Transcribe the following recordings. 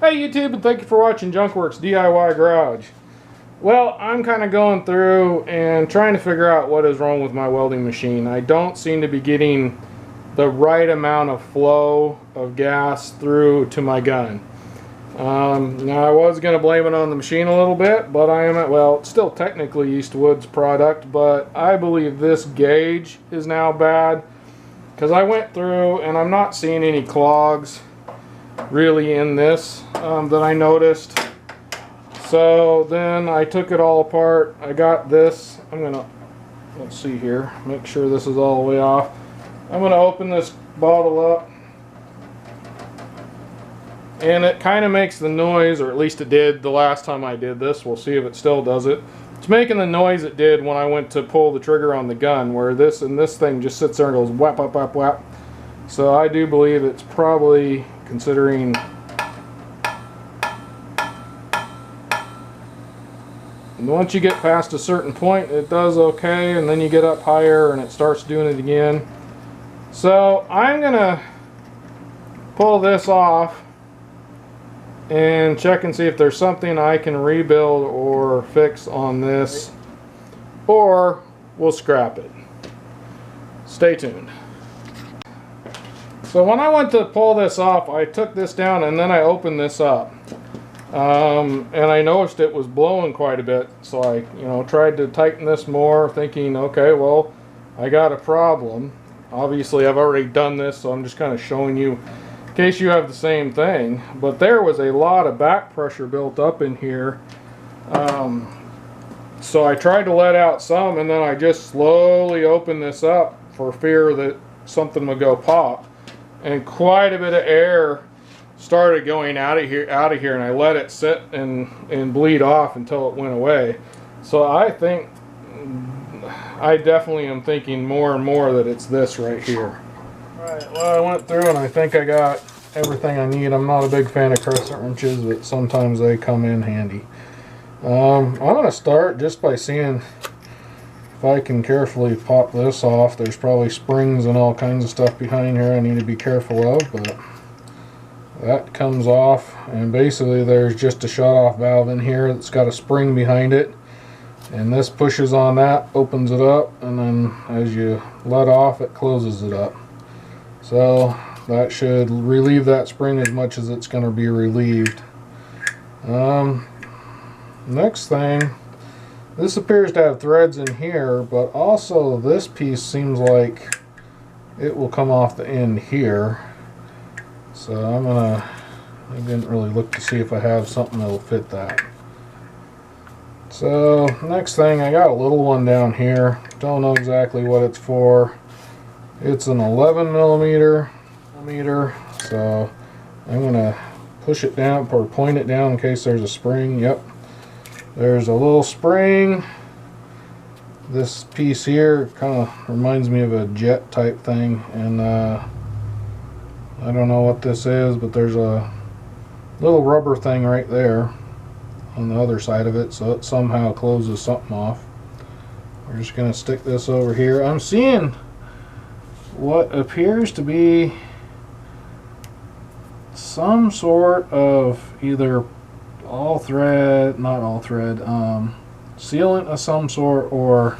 Hey YouTube, and thank you for watching Junkworks DIY Garage. Well, I'm kind of going through and trying to figure out what is wrong with my welding machine. I don't seem to be getting the right amount of flow of gas through to my gun. Now I was going to blame it on the machine a little bit, but well, it's still technically EASTWOOD's product, but I believe this gauge is now bad because I went through and I'm not seeing any clogs really in this that I noticed. So then I took it all apart. I got this. Let's see here, make sure this is all the way off. I'm gonna open this bottle up, and it kind of makes the noise, or at least it did the last time I did this. We'll see if it still does it. It's making the noise it did when I went to pull the trigger on the gun, where this thing just sits there and goes whap whap whap whap. So I do believe it's probably, considering once you get past a certain point it does okay, and then you get up higher and it starts doing it again. So I'm gonna pull this off and check and see if there's something I can rebuild or fix on this, or we'll scrap it. Stay tuned. So when I went to pull this off, I took this down and then I opened this up. And I noticed it was blowing quite a bit. So I tried to tighten this more, thinking, okay, well, I got a problem. Obviously, I've already done this, so I'm just kind of showing you in case you have the same thing. But there was a lot of back pressure built up in here. So I tried to let out some, and then I just slowly opened this up for fear that something would go pop. And quite a bit of air started going out of here, and I let it sit and bleed off until it went away. So I definitely am thinking more and more that it's this right here. Alright, well, I went through and I think I got everything I need. I'm not a big fan of crescent wrenches, but sometimes they come in handy. I'm going to start just by seeing if I can carefully pop this off. There's probably springs and all kinds of stuff behind here I need to be careful of, but that comes off, and basically there's just a shut-off valve in here that's got a spring behind it, and this pushes on that, opens it up, and then as you let off it closes it up. So that should relieve that spring as much as it's going to be relieved. Next thing, this appears to have threads in here, but also this piece seems like it will come off the end here. So I didn't really look to see if I have something that'll fit that. So next thing, I got a little one down here. Don't know exactly what it's for. It's an 11 millimeter, so I'm gonna push it down or point it down in case there's a spring. Yep, there's a little spring. This piece here kind of reminds me of a jet type thing, and I don't know what this is, but there's a little rubber thing right there on the other side of it, so it somehow closes something off. We're just going to stick this over here. I'm seeing what appears to be some sort of either not all thread, sealant of some sort, or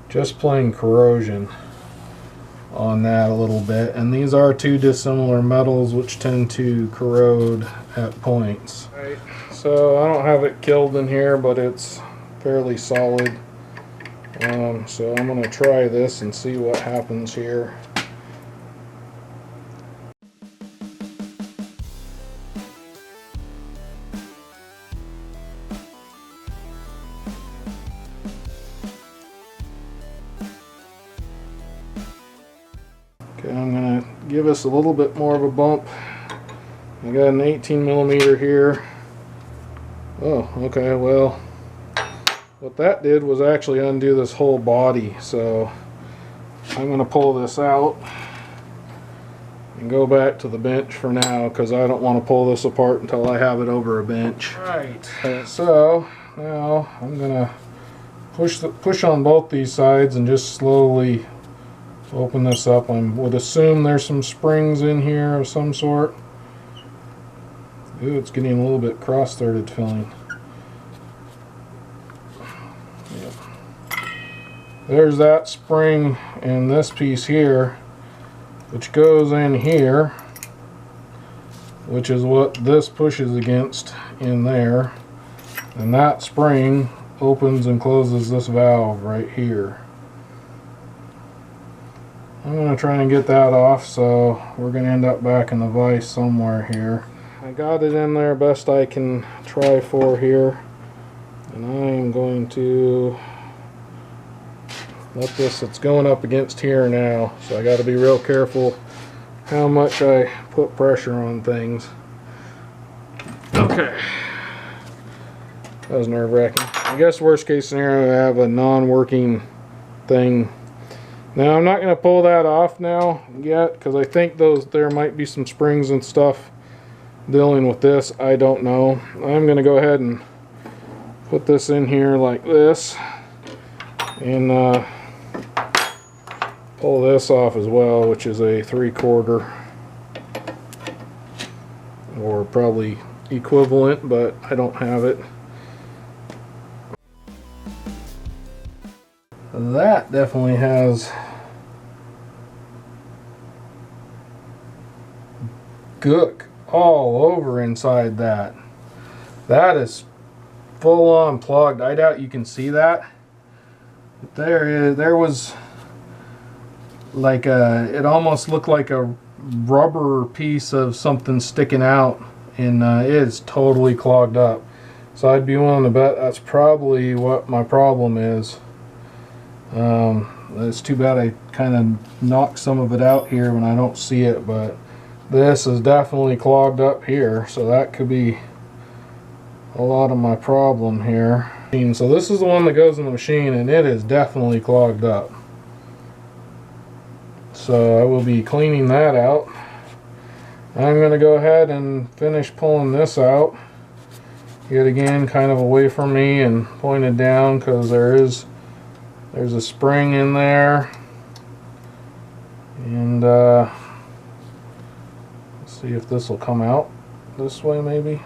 just plain corrosion on that a little bit. And these are two dissimilar metals which tend to corrode at points. Right. So I don't have it killed in here, but it's fairly solid. So I'm going to try this and see what happens here. Okay, I'm going to give us a little bit more of a bump. I got an 18 millimeter here. Oh, okay, well, what that did was actually undo this whole body. So I'm going to pull this out and go back to the bench for now, because I don't want to pull this apart until I have it over a bench. Right. So now I'm going to push on both these sides and just slowly open this up. I would assume there's some springs in here of some sort. Ooh, it's getting a little bit cross-threaded filling. Yep. There's that spring and this piece here, which goes in here, which is what this pushes against in there. And that spring opens and closes this valve right here. I'm going to try and get that off, so we're going to end up back in the vise somewhere here. I got it in there best I can try for here, and I'm going to let this, it's going up against here now, so I got to be real careful how much I put pressure on things. Okay, that was nerve-wracking. I guess worst case scenario, I have a non-working thing. Now I'm not going to pull that off now yet, because I think there might be some springs and stuff dealing with this. I don't know. I'm going to go ahead and put this in here like this and pull this off as well, which is a 3/4 or probably equivalent, but I don't have it. That definitely has gook all over inside that. That is full on plugged. I doubt you can see that. But there was like it almost looked like a rubber piece of something sticking out, and it is totally clogged up. So I'd be willing to bet that's probably what my problem is. It's too bad I kind of knocked some of it out here when I don't see it, but this is definitely clogged up here, so that could be a lot of my problem here. So this is the one that goes in the machine, and it is definitely clogged up. So I will be cleaning that out. I'm going to go ahead and finish pulling this out. Yet again, kind of away from me and pointed down, because there's a spring in there. And let's see if this will come out this way maybe.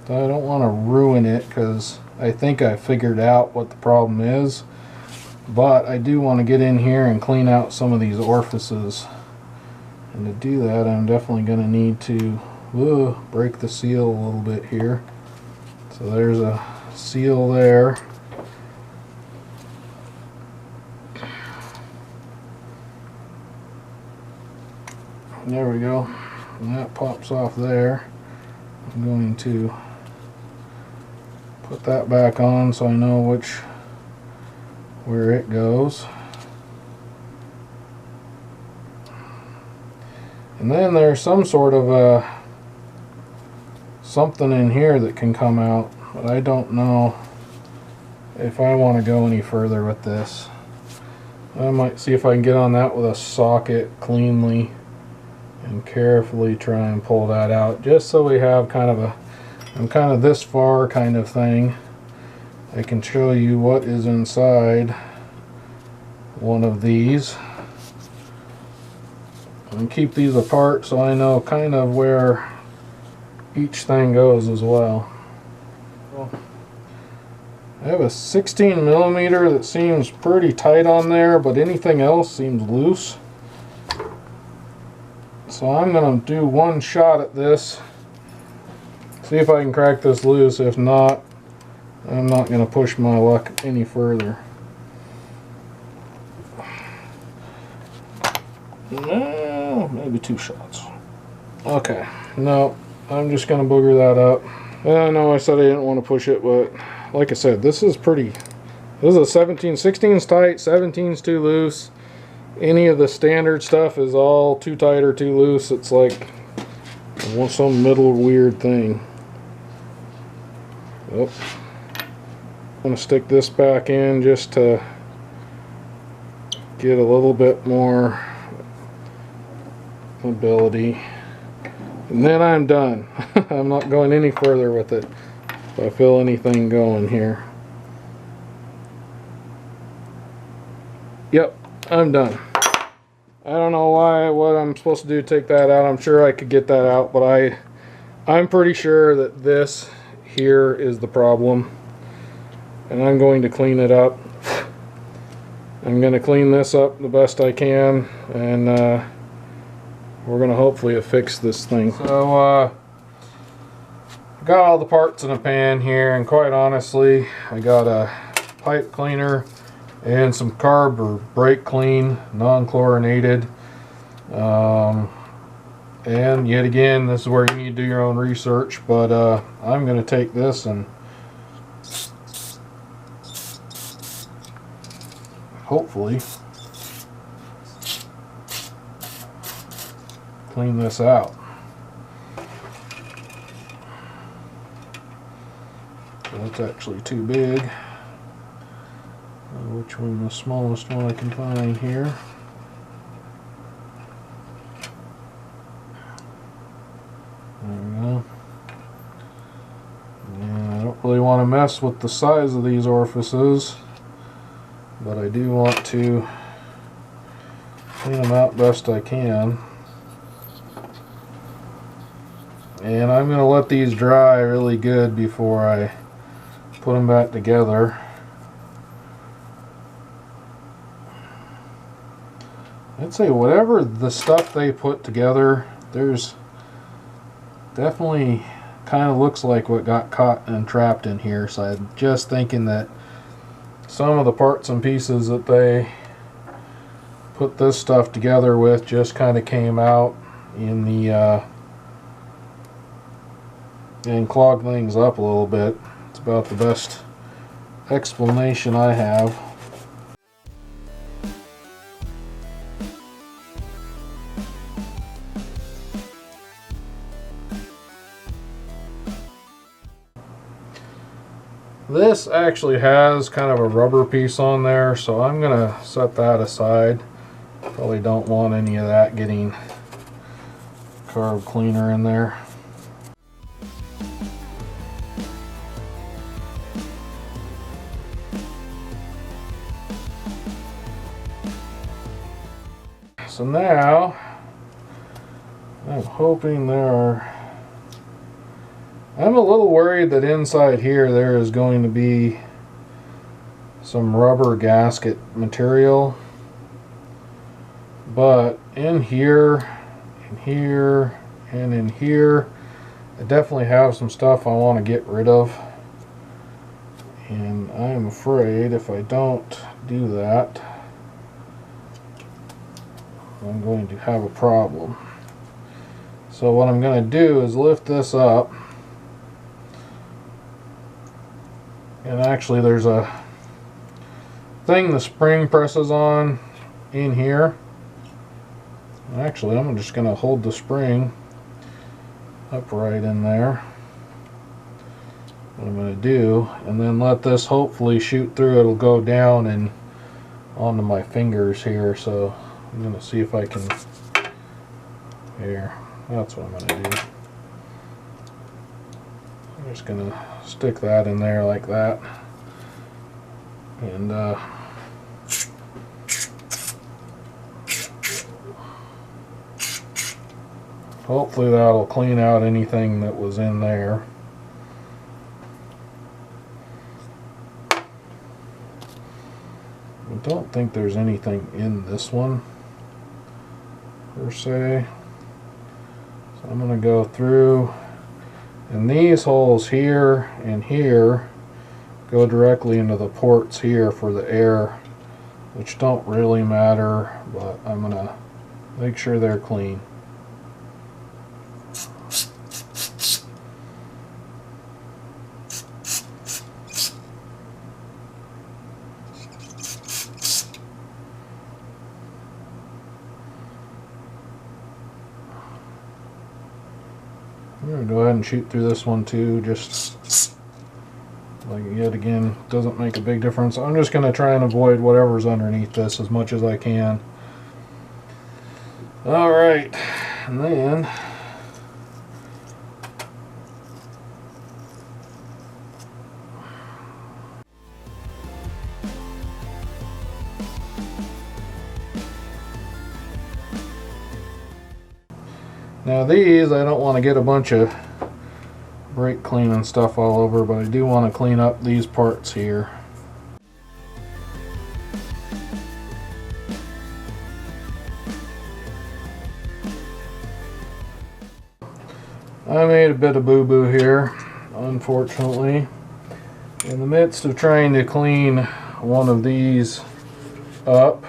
I don't want to ruin it, because I think I figured out what the problem is, but I do want to get in here and clean out some of these orifices, and to do that I'm definitely going to need to break the seal a little bit here. So there's a seal there. There we go, and that pops off there. I'm going to put that back on so I know where it goes. And then there's some sort of something in here that can come out, but I don't know if I want to go any further with this. I might see if I can get on that with a socket cleanly and carefully try and pull that out, just so we have kind of a, I'm kind of this far kind of thing. I can show you what is inside one of these and keep these apart so I know kind of where each thing goes as well. I have a 16 millimeter that seems pretty tight on there, but anything else seems loose. So I'm going to do one shot at this, see if I can crack this loose. If not, I'm not going to push my luck any further. No, maybe 2 shots. Okay, no, I'm just going to booger that up. I know I said I didn't want to push it, but like I said, this is pretty, this is a 17, 16's tight, 17's too loose. Any of the standard stuff is all too tight or too loose. It's like some middle weird thing. Oh. I'm going to stick this back in just to get a little bit more mobility. And then I'm done. I'm not going any further with it if I feel anything going here. Yep, I'm done. I don't know what I'm supposed to do to take that out. I'm sure I could get that out, but I'm pretty sure that this here is the problem. And I'm going to clean it up. I'm going to clean this up the best I can, and we're going to hopefully fix this thing. So, got all the parts in a pan here, and quite honestly, I got a pipe cleaner and some carb or brake clean, non-chlorinated. And yet again, this is where you need to do your own research, but I'm going to take this and hopefully clean this out. That's actually too big. Which one, the smallest one I can find here? There we go. Yeah, I don't really want to mess with the size of these orifices, but I do want to clean them out best I can. And I'm going to let these dry really good before I put them back together. I'd say whatever the stuff they put together, there's definitely kind of looks like what got caught and trapped in here. So I'm just thinking that some of the parts and pieces that they put this stuff together with just kind of came out in the and clogged things up a little bit. It's about the best explanation I have. This actually has kind of a rubber piece on there, so I'm going to set that aside. Probably don't want any of that getting carb cleaner in there. So now, I'm hoping I'm a little worried that inside here there is going to be some rubber gasket material, but in here, in here, and in here, I definitely have some stuff I want to get rid of, and I am afraid if I don't do that, I'm going to have a problem. So what I'm going to do is lift this up. And actually there's a thing the spring presses on in here. Actually, I'm just going to hold the spring upright in there. What I'm going to do, and then let this hopefully shoot through. It'll go down and onto my fingers here. So I'm going to see if I can. Here, that's what I'm going to do. I'm just going to stick that in there like that, and hopefully that'll clean out anything that was in there. I don't think there's anything in this one per se, so I'm going to go through. And these holes here and here go directly into the ports here for the air, which don't really matter, but I'm going to make sure they're clean. I'm going to go ahead and shoot through this one too, just like yet again, doesn't make a big difference. I'm just going to try and avoid whatever's underneath this as much as I can. Alright, and then Now these, I don't want to get a bunch of brake cleaning stuff all over, but I do want to clean up these parts here. I made a bit of boo-boo here, unfortunately. In the midst of trying to clean one of these up,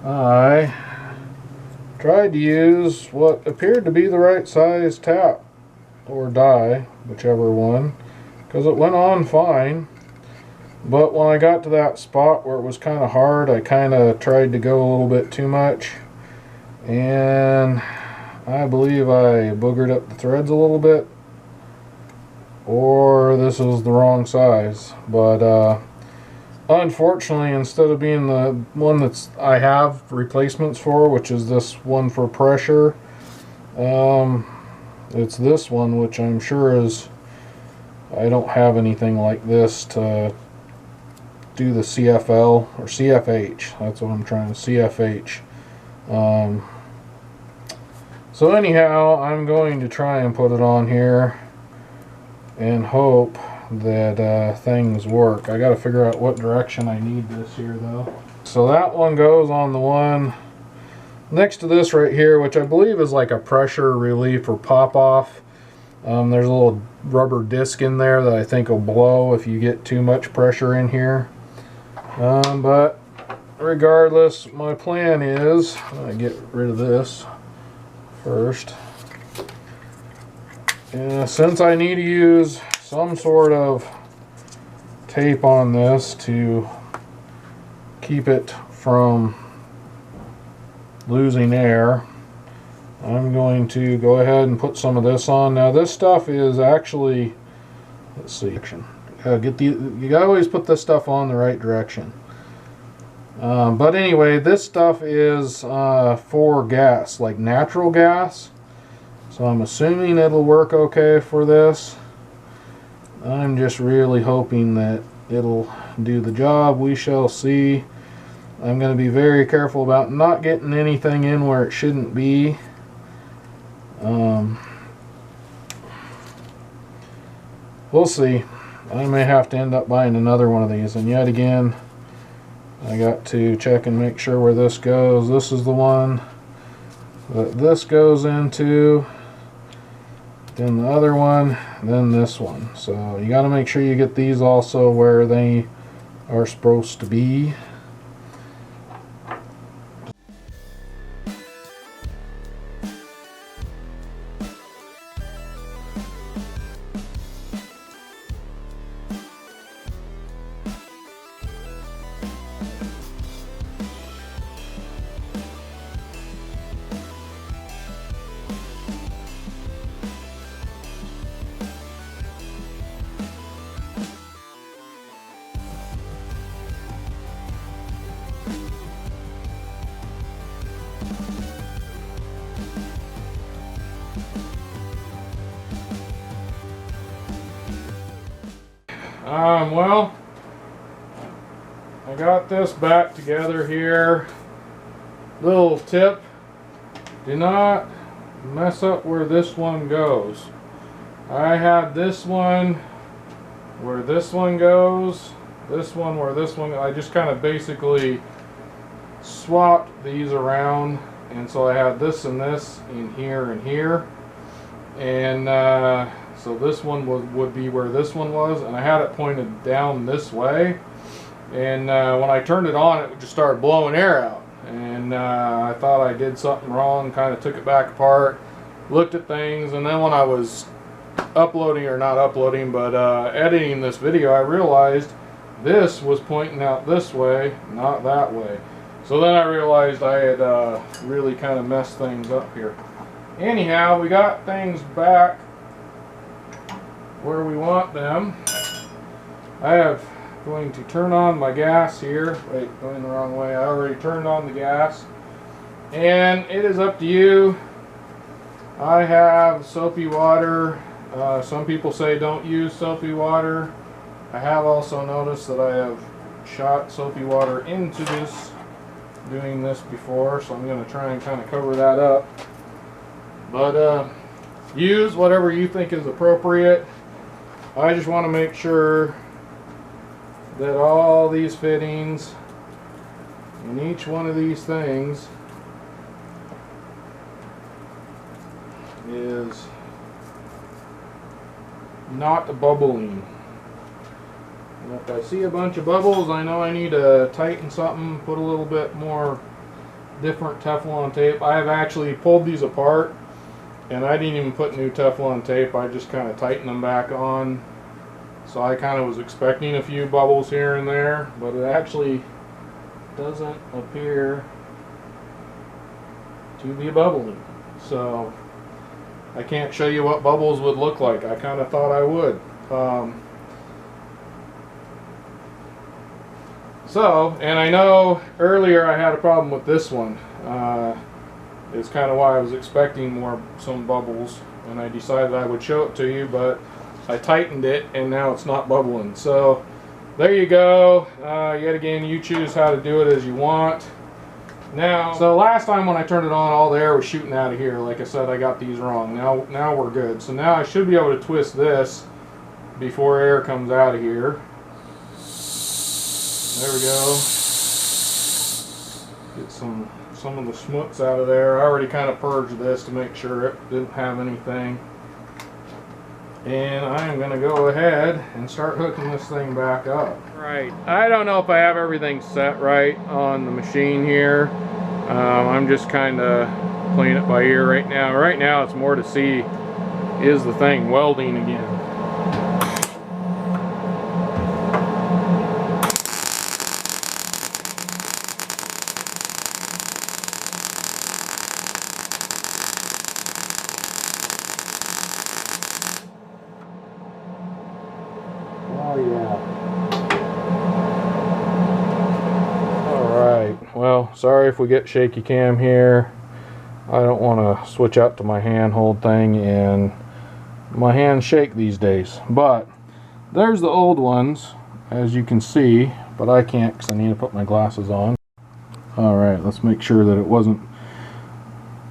I tried to use what appeared to be the right size tap or die, whichever one, because it went on fine. But when I got to that spot where it was kind of hard, I kind of tried to go a little bit too much, and I believe I boogered up the threads a little bit, or this is the wrong size. But unfortunately, instead of being the one that's I have replacements for, which is this one for pressure, it's this one, which I'm sure is, I don't have anything like this to do the CFL or CFH. That's what I'm trying to CFH. So anyhow, I'm going to try and put it on here and hope that things work. I got to figure out what direction I need this here though. So that one goes on the one next to this right here, which I believe is like a pressure relief or pop off. There's a little rubber disc in there that I think will blow if you get too much pressure in here. But regardless, my plan is I get rid of this first. Since I need to use some sort of tape on this to keep it from losing air, I'm going to go ahead and put some of this on. Now this stuff is actually, let's see, you gotta always put this stuff on the right direction. But anyway, this stuff is for gas, like natural gas. So I'm assuming it'll work okay for this. I'm just really hoping that it'll do the job. We shall see. I'm going to be very careful about not getting anything in where it shouldn't be. We'll see. I may have to end up buying another one of these. And yet again, I got to check and make sure where this goes. This is the one that this goes into, then the other one, then this one. So you got to make sure you get these also where they are supposed to be. Well, I got this back together here. Little tip, do not mess up where this one goes. I had this one where this one goes, this one where this one, I just kind of basically swapped these around, and so I had this and this in here and here, and so this one would be where this one was, and I had it pointed down this way, and when I turned it on, it just started blowing air out, and I thought I did something wrong, kind of took it back apart, looked at things, and then when I was uploading, or not uploading, but editing this video, I realized this was pointing out this way, not that way. So then I realized I had really kind of messed things up here. Anyhow, we got things back where we want them. I am going to turn on my gas here. Wait, going the wrong way. I already turned on the gas. And it is up to you. I have soapy water. Some people say don't use soapy water. I have also noticed that I have shot soapy water into this, doing this before, so I'm going to try and kind of cover that up. But use whatever you think is appropriate. I just want to make sure that all these fittings in each one of these things is not bubbling. And if I see a bunch of bubbles, I know I need to tighten something, put a little bit more different Teflon tape. I have actually pulled these apart and I didn't even put new Teflon tape. I just kind of tightened them back on. So I kind of was expecting a few bubbles here and there, but it actually doesn't appear to be bubbling. So I can't show you what bubbles would look like. I kind of thought I would. And I know earlier I had a problem with this one. It's kind of why I was expecting some bubbles, and I decided I would show it to you, but I tightened it and now it's not bubbling. So there you go. Yet again, you choose how to do it as you want. Now, so last time when I turned it on, all the air was shooting out of here. Like I said, I got these wrong. Now we're good. So now I should be able to twist this before air comes out of here. There we go. Get some of the schmutz out of there. I already kind of purged this to make sure it didn't have anything. And I am going to go ahead and start hooking this thing back up. Right. I don't know if I have everything set right on the machine here. I'm just kind of playing it by ear right now. Right now it's more to see, is the thing welding again. Well, sorry if we get shaky cam here. I don't want to switch out to my handhold thing, and my hands shake these days. But there's the old ones, as you can see, but I can't because I need to put my glasses on. Alright, let's make sure that it wasn't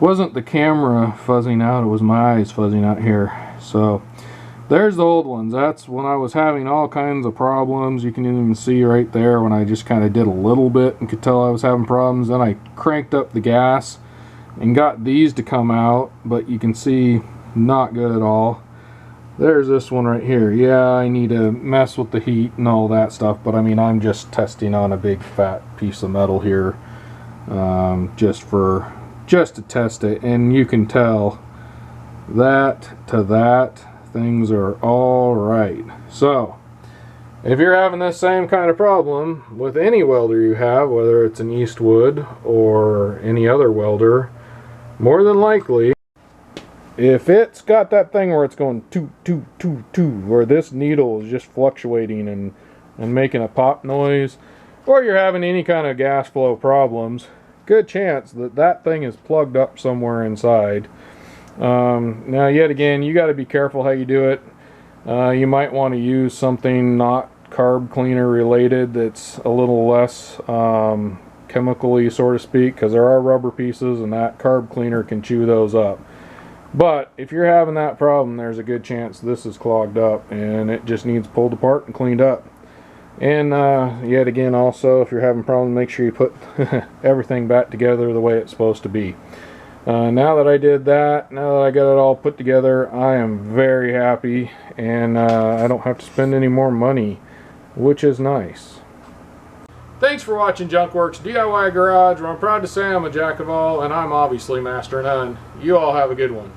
the camera fuzzing out, it was my eyes fuzzing out here. So there's the old ones. That's when I was having all kinds of problems. You can even see right there when I just kind of did a little bit and could tell I was having problems. Then I cranked up the gas and got these to come out, but you can see not good at all. There's this one right here. Yeah, I need to mess with the heat and all that stuff, but I mean, I'm just testing on a big fat piece of metal here, just to test it, and you can tell that to that things are all right. So if you're having this same kind of problem with any welder you have, whether it's an EASTWOOD or any other welder, more than likely, if it's got that thing where it's going toot toot toot toot, where this needle is just fluctuating and making a pop noise, or you're having any kind of gas flow problems, good chance that that thing is plugged up somewhere inside. Now yet again, you got to be careful how you do it. You might want to use something not carb cleaner related that's a little less chemically, so to speak, because there are rubber pieces and that carb cleaner can chew those up. But if you're having that problem, there's a good chance this is clogged up and it just needs pulled apart and cleaned up. And yet again, also, if you're having problems, make sure you put everything back together the way it's supposed to be. Now that I did that, now that I got it all put together, I am very happy, and I don't have to spend any more money, which is nice. Thanks for watching Junkworks DIY Garage, where I'm proud to say I'm a jack of all, and I'm obviously master of none. You all have a good one.